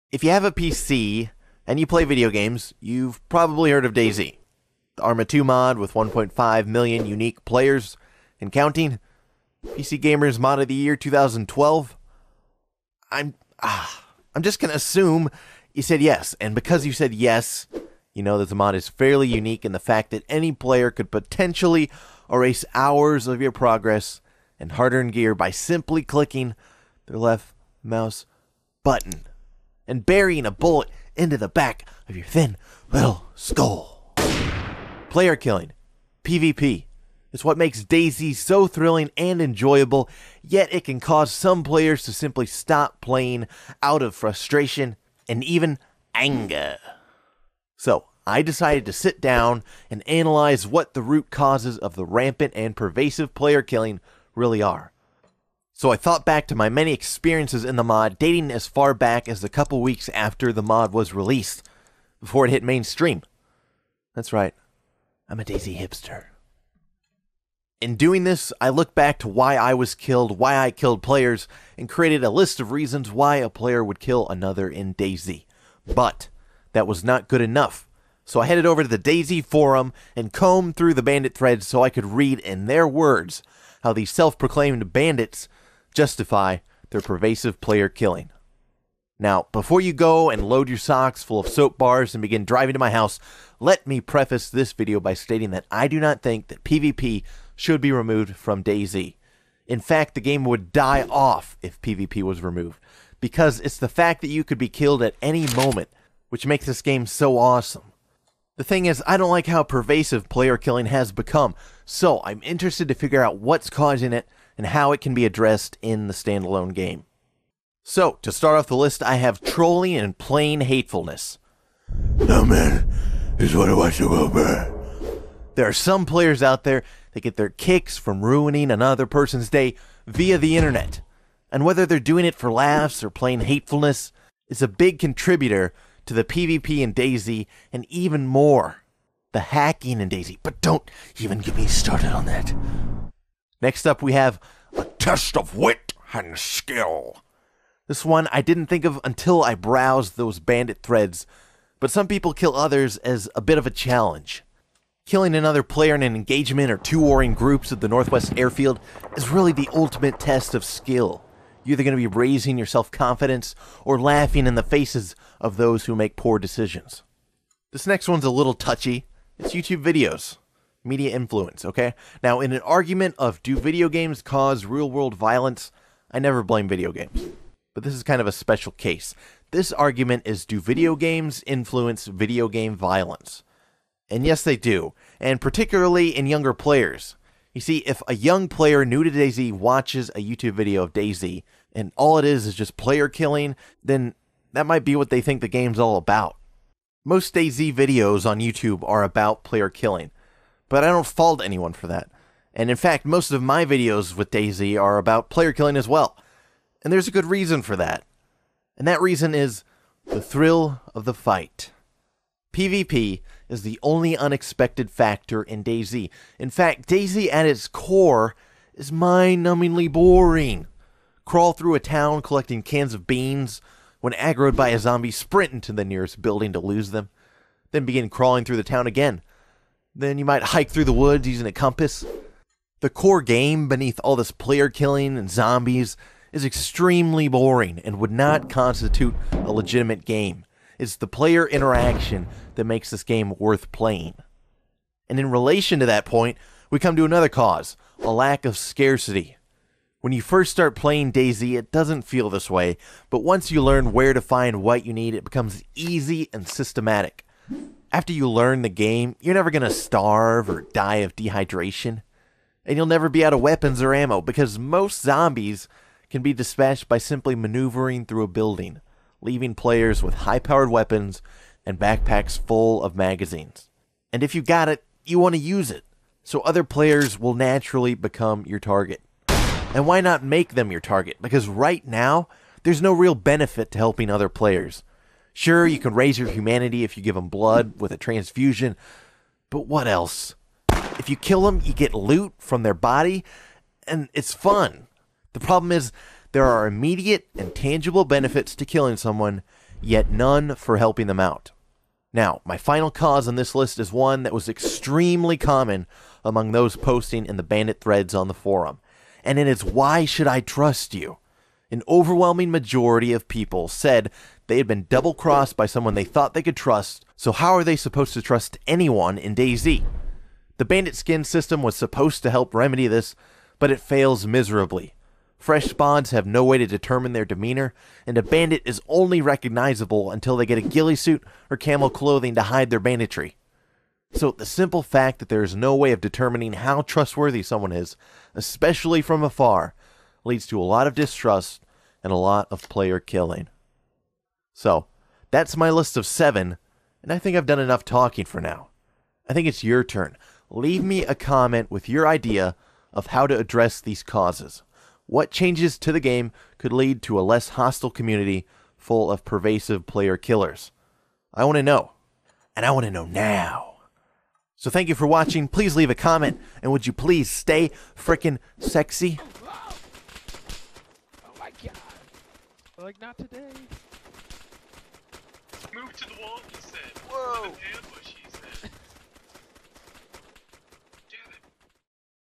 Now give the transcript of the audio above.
If you have a PC and you play video games, you've probably heard of DayZ, the Arma 2 mod with 1.5 million unique players and counting. PC Gamer's Mod of the Year 2012. I'm just going to assume you said yes, and because you said yes, you know that the mod is fairly unique in the fact that any player could potentially erase hours of your progress and hard-earned gear by simply clicking their left mouse button and burying a bullet into the back of your thin little skull. Player killing, PvP, is what makes DayZ so thrilling and enjoyable, yet it can cause some players to simply stop playing out of frustration and even anger. So, I decided to sit down and analyze what the root causes of the rampant and pervasive player killing really are. So I thought back to my many experiences in the mod, dating as far back as the couple weeks after the mod was released, before it hit mainstream. That's right, I'm a DayZ hipster. In doing this, I looked back to why I was killed, why I killed players, and created a list of reasons why a player would kill another in DayZ. But that was not good enough, so I headed over to the DayZ forum and combed through the bandit threads so I could read in their words how these self-proclaimed bandits justify their pervasive player killing. Now, before you go and load your socks full of soap bars and begin driving to my house, let me preface this video by stating that I do not think that PvP should be removed from DayZ. In fact, the game would die off if PvP was removed, because it's the fact that you could be killed at any moment which makes this game so awesome. The thing is, I don't like how pervasive player killing has become, so I'm interested to figure out what's causing it and how it can be addressed in the standalone game. So, to start off the list, I have trolling and plain hatefulness. No man, is what I watch about, man. There are some players out there that get their kicks from ruining another person's day via the internet. And whether they're doing it for laughs or plain hatefulness is a big contributor to the PvP in DayZ and even more, the hacking in DayZ. But don't even get me started on that. Next up we have a test of wit and skill. This one I didn't think of until I browsed those bandit threads, but some people kill others as a bit of a challenge. Killing another player in an engagement or two warring groups at the Northwest Airfield is really the ultimate test of skill. You're either going to be raising your self-confidence or laughing in the faces of those who make poor decisions. This next one's a little touchy. It's YouTube videos. Media influence, okay? Now, in an argument of do video games cause real-world violence, I never blame video games. But this is kind of a special case. This argument is, do video games influence video game violence? And yes, they do, and particularly in younger players. You see, if a young player new to DayZ watches a YouTube video of DayZ, and all it is just player killing, then that might be what they think the game's all about. Most DayZ videos on YouTube are about player killing, but I don't fault anyone for that. And in fact, most of my videos with DayZ are about player killing as well. And there's a good reason for that. And that reason is the thrill of the fight. PvP is the only unexpected factor in DayZ. In fact, DayZ at its core is mind-numbingly boring. Crawl through a town collecting cans of beans. When aggroed by a zombie, sprint into the nearest building to lose them. Then begin crawling through the town again. Then you might hike through the woods using a compass. The core game beneath all this player killing and zombies is extremely boring and would not constitute a legitimate game. It's the player interaction that makes this game worth playing. And in relation to that point, we come to another cause, a lack of scarcity. When you first start playing DayZ, it doesn't feel this way, but once you learn where to find what you need, it becomes easy and systematic. After you learn the game, you're never going to starve or die of dehydration. And you'll never be out of weapons or ammo, because most zombies can be dispatched by simply maneuvering through a building, leaving players with high-powered weapons and backpacks full of magazines. And if you got it, you want to use it, so other players will naturally become your target. And why not make them your target? Because right now, there's no real benefit to helping other players. Sure, you can raise your humanity if you give them blood with a transfusion, but what else? If you kill them, you get loot from their body, and it's fun. The problem is, there are immediate and tangible benefits to killing someone, yet none for helping them out. Now, my final cause on this list is one that was extremely common among those posting in the bandit threads on the forum, and it is, why should I trust you? An overwhelming majority of people said they had been double-crossed by someone they thought they could trust, so how are they supposed to trust anyone in DayZ? The bandit skin system was supposed to help remedy this, but it fails miserably. Fresh spawns have no way to determine their demeanor, and a bandit is only recognizable until they get a ghillie suit or camel clothing to hide their banditry. So the simple fact that there is no way of determining how trustworthy someone is, especially from afar, leads to a lot of distrust and a lot of player killing. So, that's my list of 7, and I think I've done enough talking for now. I think it's your turn. Leave me a comment with your idea of how to address these causes. What changes to the game could lead to a less hostile community full of pervasive player killers? I want to know. And I want to know now. So thank you for watching. Please leave a comment. And would you please stay frickin' sexy? Oh my god. Like, not today. Move to the wall, he said. Whoa. With an ambush.